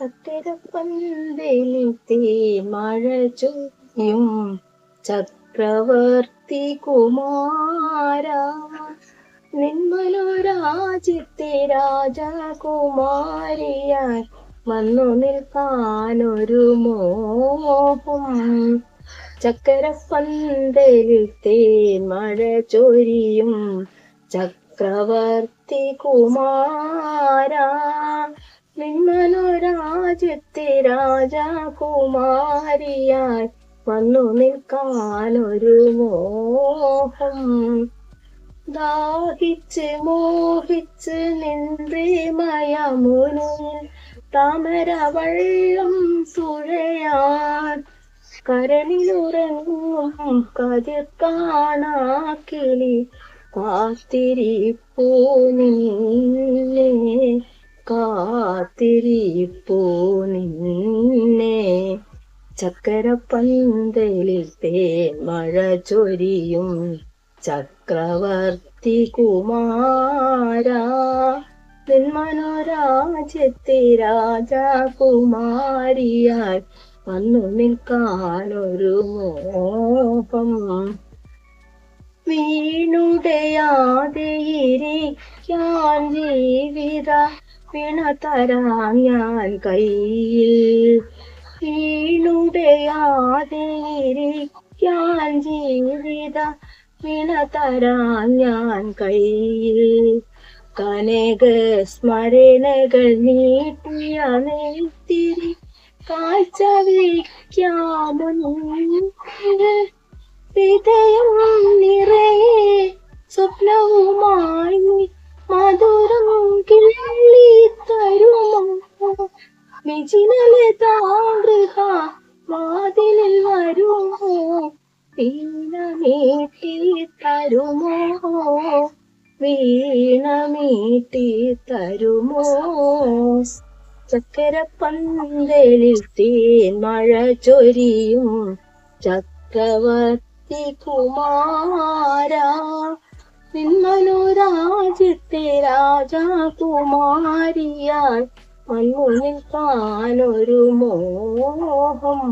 ചക്കരപ്പന്തലിത്തെ മഴ ചൊരിയും ചക്രവർത്തി കുമാര, നിന്മനോരാജ്യത്തെ രാജകുമാരിയായി വന്നു നിൽക്കാനൊരു മോഹം. ചക്കരപ്പന്തലിത്തെ മഴ ചൊരിയും ചക്രവർത്തി കുമാര, നിന്മനോരാജ്യത്തെ രാജകുമാരിയായി വന്നു നിൽക്കാനൊരു മോഹം. ദാഹിച്ച് മോഹിച്ച് നിന്ദ്രമയമുനിൽ താമരവള്ളം തുഴയാൻ, കരളിലുറങ്ങും കതിർ കാണാ കിളി കാത്തിരിപ്പൂ നിന്നെ, കാത്തിരിപ്പൂ നിന്നെ. ചക്കരപ്പന്തലിത്തെ മഴ ചൊരിയും ചക്രവർത്തി കുമാര, നിന്മനോരാജ്യത്തെ രാജകുമാരിയായി വന്നു നിൽക്കാനൊരു മോഹം. വീണുടയാതെ ഇരിക്കാൻ ജീവിത വീണ തരാം ഞാൻ കയ്യിൽ, വീണുടയാതെ ഇരിക്കാൻ ജീവിത വീണ തരാം ഞാൻ കയ്യിൽ. കനക സ്മരണകൾ നീട്ടിയ നെയ്ത്തിരി കാഴ്ച വയ്ക്കാമുന്നിൽ, ഹൃദയം നിറയെ സ്വപ്നവുമായി മധുരം കിള്ളി തരുമോ, വിജിനലതാഗൃഹ വാതിലിൽ വരുമോ, വീണ മീട്ടി തരുമോ, വീണ മീട്ടി തരുമോ. ചക്കരപ്പന്തലിൽ തേൻ മഴ ചൊരിയും ചക്രവർത്തി കുമാര, നിന്മനോരാജ്യത്തെ രാജകുമാരിയായി വന്നു നിൽക്കാനൊരു മോഹം.